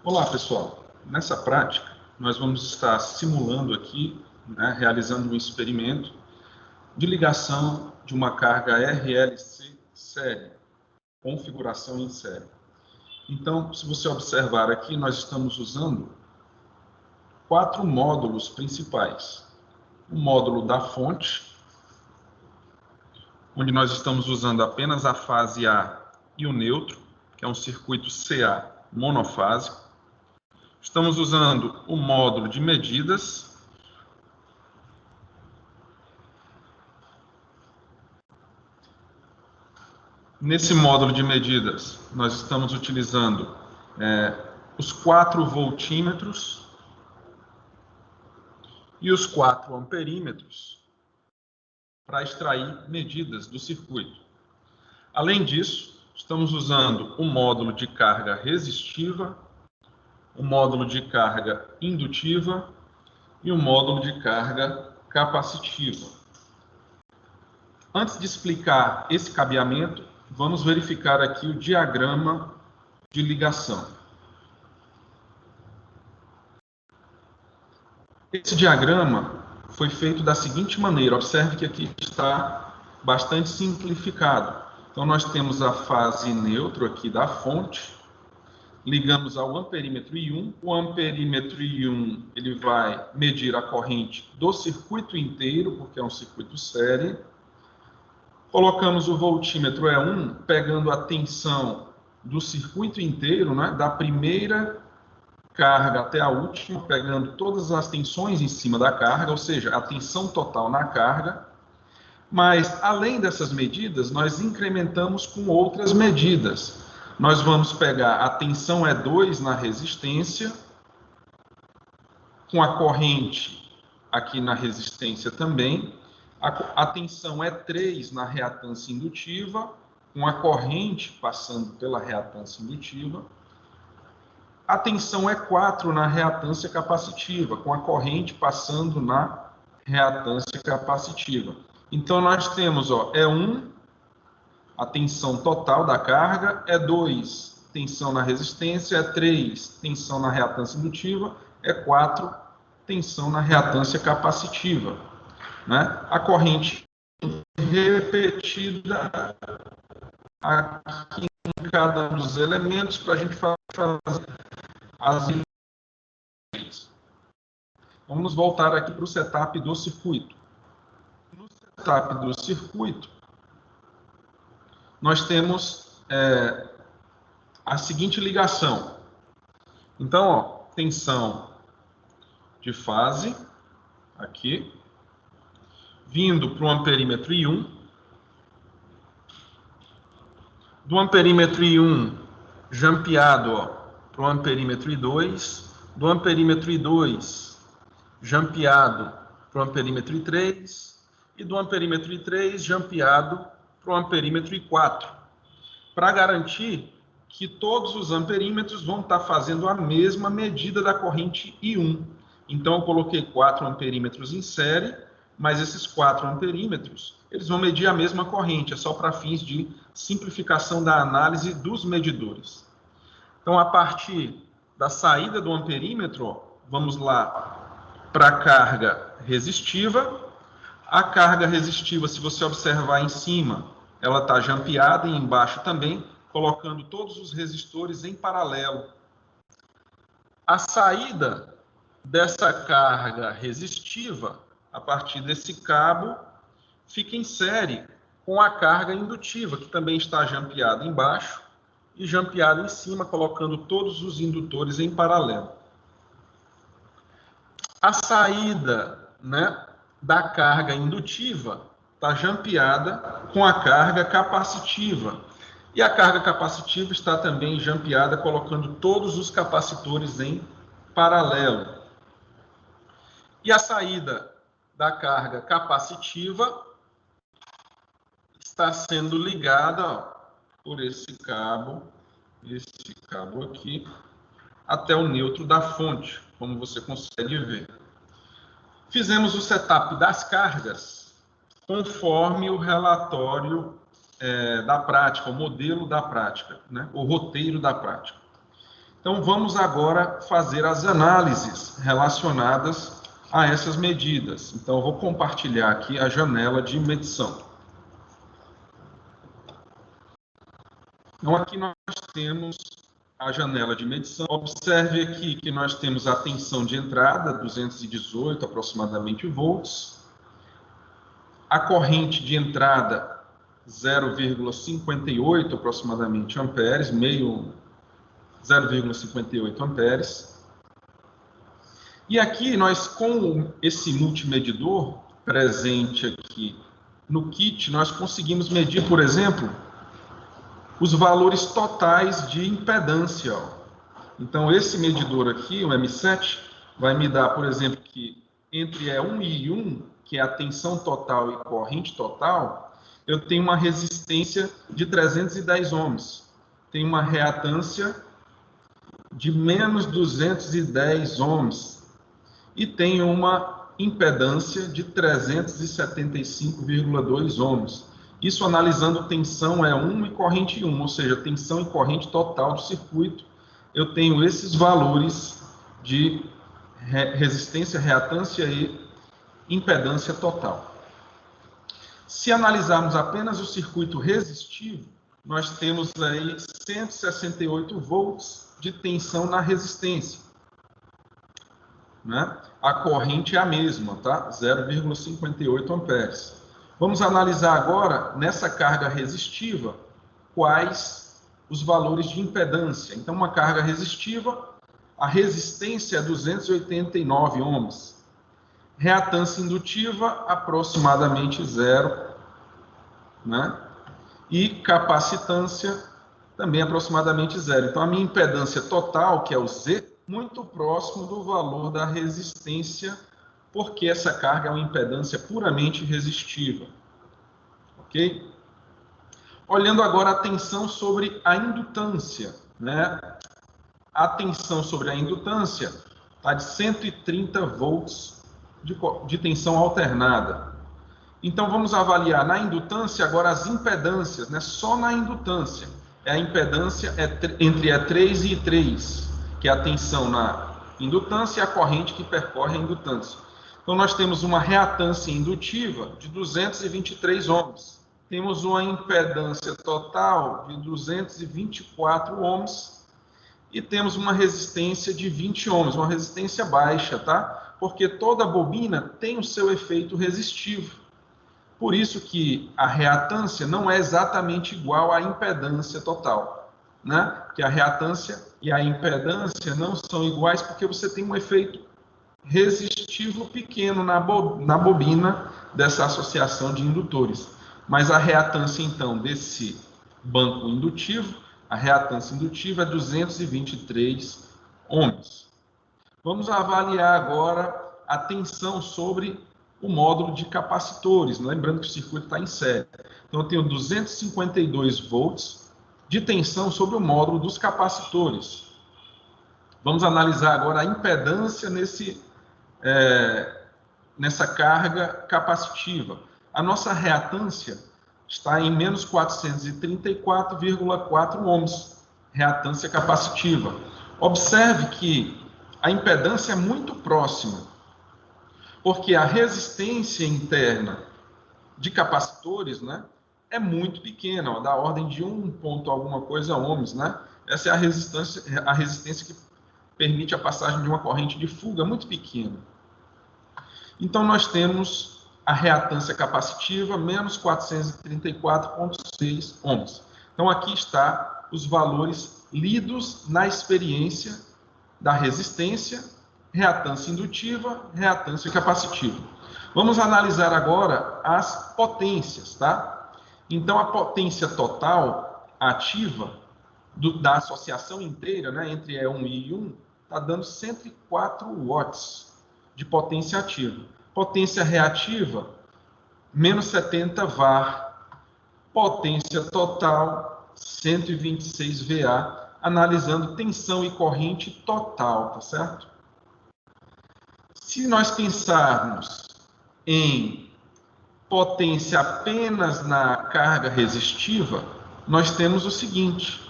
Olá, pessoal. Nessa prática, nós vamos estar simulando aqui, realizando um experimento de ligação de uma carga RLC série, configuração em série. Então, se você observar aqui, nós estamos usando 4 módulos principais. O módulo da fonte, onde nós estamos usando apenas a fase A e o neutro, que é um circuito CA monofásico. Estamos usando o módulo de medidas. Nesse módulo de medidas, nós estamos utilizando os 4 voltímetros e os 4 amperímetros para extrair medidas do circuito. Além disso, estamos usando o módulo de carga resistiva, o módulo de carga indutiva e o módulo de carga capacitiva. Antes de explicar esse cabeamento, vamos verificar aqui o diagrama de ligação. Esse diagrama foi feito da seguinte maneira. Observe que aqui está bastante simplificado. Então, nós temos a fase neutro aqui da fonte. Ligamos ao amperímetro I1. O amperímetro I1 ele vai medir a corrente do circuito inteiro, porque é um circuito série. Colocamos o voltímetro E1, pegando a tensão do circuito inteiro, da primeira carga até a última, pegando todas as tensões em cima da carga, ou seja, a tensão total na carga. Mas, além dessas medidas, nós incrementamos com outras medidas. Nós vamos pegar a tensão E2 na resistência, com a corrente aqui na resistência também, a tensão E3 na reatância indutiva, com a corrente passando pela reatância indutiva, a tensão E4 na reatância capacitiva, com a corrente passando na reatância capacitiva. Então, nós temos E1, a tensão total da carga, E2, tensão na resistência, E3, tensão na reatância indutiva, E4, tensão na reatância capacitiva. A corrente repetida aqui em cada um dos elementos para a gente fazer as ligações. Vamos voltar aqui para o setup do circuito. No setup do circuito, nós temos a seguinte ligação. Então, tensão de fase, aqui, vindo para o amperímetro I1. Do amperímetro I1, jampeado para o amperímetro I2. Do amperímetro I2, jampeado para o amperímetro I3. E do amperímetro I3, jampeado para o amperímetro I4. Para garantir que todos os amperímetros vão estar fazendo a mesma medida da corrente I1. Então, eu coloquei 4 amperímetros em série, mas esses 4 amperímetros, eles vão medir a mesma corrente, é só para fins de simplificação da análise dos medidores. Então, a partir da saída do amperímetro, vamos lá para a carga resistiva. A carga resistiva, se você observar em cima, ela está jampeada e embaixo também, colocando todos os resistores em paralelo. A saída dessa carga resistiva, a partir desse cabo, fica em série com a carga indutiva, que também está jampeada embaixo e jampeada em cima, colocando todos os indutores em paralelo. A saída, da carga indutiva está jampeada com a carga capacitiva. E a carga capacitiva está também jampeada, colocando todos os capacitores em paralelo. E a saída da carga capacitiva está sendo ligada por esse cabo aqui, até o neutro da fonte, como você consegue ver. Fizemos o setup das cargas conforme o relatório da prática, o modelo da prática, o roteiro da prática. Então, vamos agora fazer as análises relacionadas a essas medidas. Então, eu vou compartilhar aqui a janela de medição. Então, aqui nós temos a janela de medição. Observe aqui que nós temos a tensão de entrada, 218 aproximadamente volts. A corrente de entrada, 0,58 aproximadamente amperes, 0,58 amperes. E aqui nós, com esse multimedidor presente aqui no kit, nós conseguimos medir, por exemplo, os valores totais de impedância. Então, esse medidor aqui, o M7, vai me dar, por exemplo, que entre E1 e I1, que é a tensão total e corrente total, eu tenho uma resistência de 310 ohms. Tenho uma reatância de menos 210 ohms. E tenho uma impedância de 375,2 ohms. Isso analisando tensão E1 e corrente I1, ou seja, tensão e corrente total do circuito. Eu tenho esses valores de resistência, reatância e impedância total. Se analisarmos apenas o circuito resistivo, nós temos aí 168 volts de tensão na resistência, né? A corrente é a mesma, tá? 0,58 amperes. Vamos analisar agora, nessa carga resistiva, quais os valores de impedância. Então, uma carga resistiva, a resistência é 289 ohms. Reatância indutiva, aproximadamente 0, né? E capacitância, também aproximadamente 0. Então, a minha impedância total, que é o Z, muito próximo do valor da resistência, porque essa carga é uma impedância puramente resistiva. Ok? Olhando agora a tensão sobre a indutância, né? A tensão sobre a indutância está de 130 volts de tensão alternada. Então, vamos avaliar na indutância agora as impedâncias, né? Só na indutância. A impedância entre E3 e I3, que é a tensão na indutância e a corrente que percorre a indutância. Então, nós temos uma reatância indutiva de 223 ohms. Temos uma impedância total de 224 ohms e temos uma resistência de 20 ohms, uma resistência baixa, tá? Porque toda bobina tem o seu efeito resistivo. Por isso que a reatância não é exatamente igual à impedância total, né? Que a reatância e a impedância não são iguais porque você tem um efeito resistivo pequeno na bobina dessa associação de indutores. Mas a reatância, então, desse banco indutivo, a reatância indutiva é 223 ohms. Vamos avaliar agora a tensão sobre o módulo de capacitores, lembrando que o circuito está em série. Então, eu tenho 252 volts de tensão sobre o módulo dos capacitores. Vamos analisar agora a impedância nessa carga capacitiva. A nossa reatância está em menos 434,4 ohms, reatância capacitiva. Observe que a impedância é muito próxima, porque a resistência interna de capacitores, né, é muito pequena, ó, da ordem de 1 ponto alguma coisa ohms, né? Essa é a resistência que permite a passagem de uma corrente de fuga muito pequena. Então, nós temos a reatância capacitiva, menos 434,6 ohms. Então, aqui está os valores lidos na experiência da resistência, reatância indutiva, reatância capacitiva. Vamos analisar agora as potências, tá? Então, a potência total ativa da associação inteira, né, entre E1 e I1, está dando 104 watts de potência ativa. Potência reativa, menos 70 var. Potência total, 126 VA, analisando tensão e corrente total, tá certo? Se nós pensarmos em potência apenas na carga resistiva, nós temos o seguinte: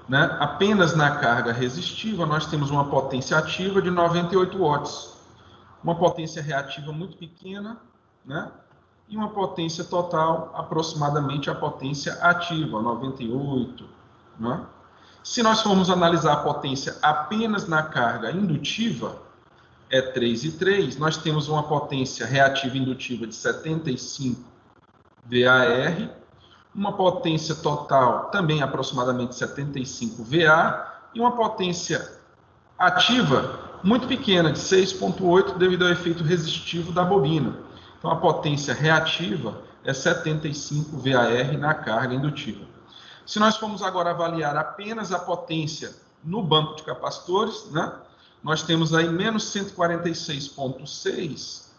né? Apenas na carga resistiva, nós temos uma potência ativa de 98 watts. Uma potência reativa muito pequena, né? E uma potência total, aproximadamente a potência ativa, 98, né? Se nós formos analisar a potência apenas na carga indutiva, é 3,3, nós temos uma potência reativa indutiva de 75 VAR, uma potência total também aproximadamente 75 VA e uma potência ativa muito pequena, de 6,8, devido ao efeito resistivo da bobina. Então, a potência reativa é 75 VAR na carga indutiva. Se nós formos agora avaliar apenas a potência no banco de capacitores, né, nós temos aí menos 146,6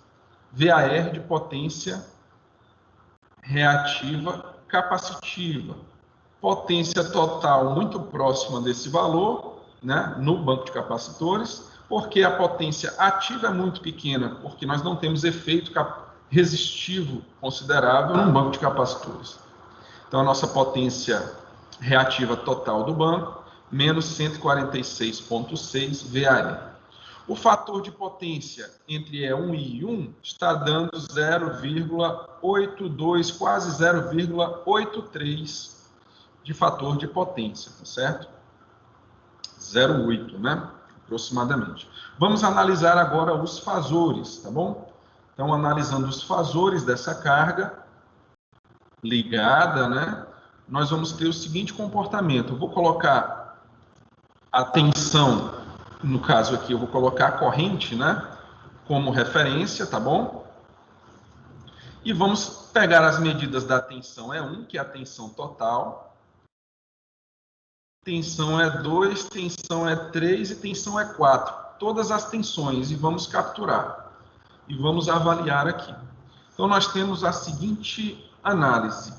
VAR de potência reativa capacitiva. Potência total muito próxima desse valor, né, no banco de capacitores, porque a potência ativa é muito pequena, porque nós não temos efeito resistivo considerável no banco de capacitores. Então, a nossa potência reativa total do banco, menos 146,6 VAR. O fator de potência entre E1 e I1 está dando 0,82, quase 0,83 de fator de potência, tá certo? 0,8, né? Aproximadamente. Vamos analisar agora os fasores, tá bom? Então, analisando os fasores dessa carga ligada, né? Nós vamos ter o seguinte comportamento. Eu vou colocar a tensão, no caso aqui, eu vou colocar a corrente, né, como referência, tá bom? E vamos pegar as medidas da tensão E1, que é a tensão total, tensão E2, tensão E3 e tensão E4. Todas as tensões, e vamos capturar. E vamos avaliar aqui. Então, nós temos a seguinte análise.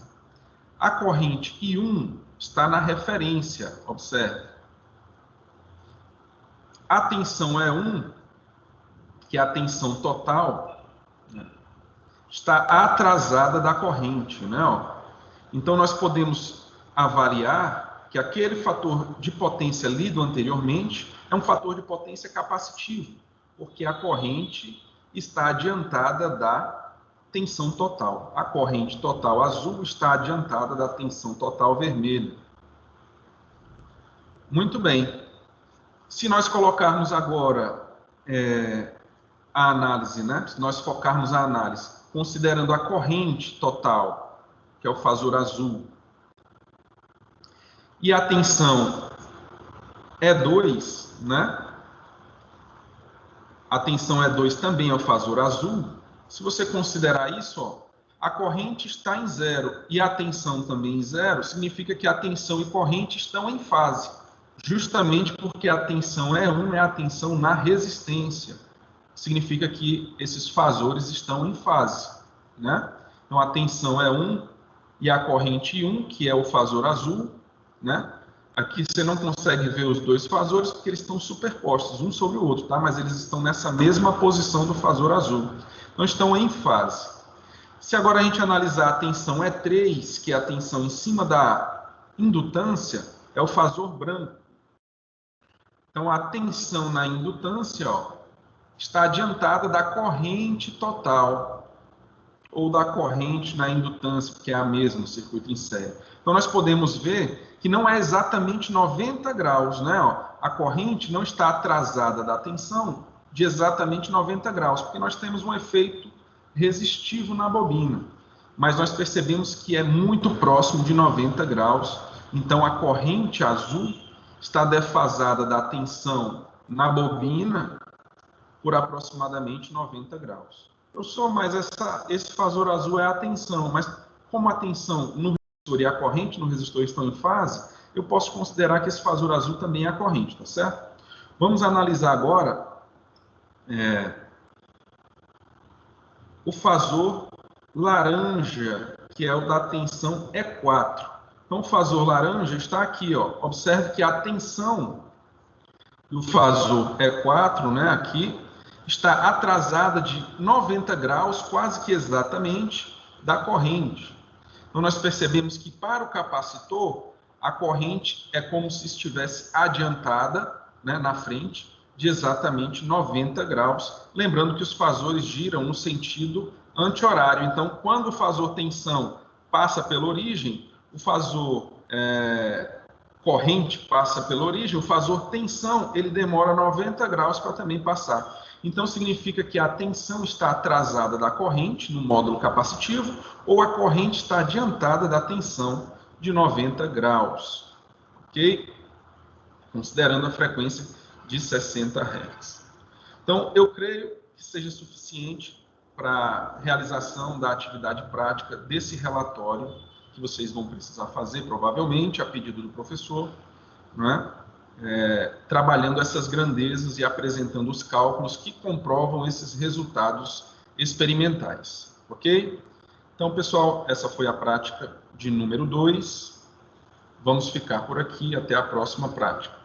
A corrente I1 está na referência, observe. A tensão E1, que é a tensão total, está atrasada da corrente, né? Então, nós podemos avaliar que aquele fator de potência lido anteriormente é um fator de potência capacitivo, porque a corrente está adiantada da tensão total. A corrente total azul está adiantada da tensão total vermelha. Muito bem. Se nós colocarmos agora a análise, né? Se nós focarmos a análise, considerando a corrente total, que é o fasor azul, e a tensão E2, né? A tensão E2 também é o fasor azul. Se você considerar isso, ó, a corrente está em zero e a tensão também em zero, significa que a tensão e corrente estão em fase, justamente porque a tensão E1 é a tensão na resistência. Significa que esses fasores estão em fase, né? Então, a tensão E1 e a corrente I1, que é o fasor azul, né? Aqui você não consegue ver os dois fasores porque eles estão superpostos um sobre o outro, tá? Mas eles estão nessa mesma posição do fasor azul. Então, estão em fase. Se agora a gente analisar a tensão E3, que é a tensão em cima da indutância, é o fasor branco. Então, a tensão na indutância, ó, está adiantada da corrente total, ou da corrente na indutância, que é a mesma, no circuito em série. Então, nós podemos ver que não é exatamente 90 graus, né? A corrente não está atrasada da tensão de exatamente 90 graus, porque nós temos um efeito resistivo na bobina. Mas nós percebemos que é muito próximo de 90 graus. Então, a corrente azul está defasada da tensão na bobina por aproximadamente 90 graus. Professor, mas esse fasor azul é a tensão, mas como a tensão no resistor e a corrente no resistor estão em fase, eu posso considerar que esse fasor azul também é a corrente, tá certo? Vamos analisar agora o fasor laranja, que é o da tensão E4. Então, o fasor laranja está aqui, ó. Observe que a tensão do fasor E4, né, aqui, está atrasada de 90 graus, quase que exatamente, da corrente. Então, nós percebemos que para o capacitor, a corrente é como se estivesse adiantada, né, na frente, de exatamente 90 graus. Lembrando que os fasores giram no sentido anti-horário. Então, quando o fasor tensão passa pela origem, o fasor corrente passa pela origem, o fasor tensão ele demora 90 graus para também passar. Então, significa que a tensão está atrasada da corrente, no módulo capacitivo, ou a corrente está adiantada da tensão de 90 graus. Ok? Considerando a frequência de 60 Hz. Então, eu creio que seja suficiente para a realização da atividade prática desse relatório que vocês vão precisar fazer, provavelmente, a pedido do professor, né? Trabalhando essas grandezas e apresentando os cálculos que comprovam esses resultados experimentais. Ok? Então, pessoal, essa foi a prática de número 2. Vamos ficar por aqui. Até a próxima prática.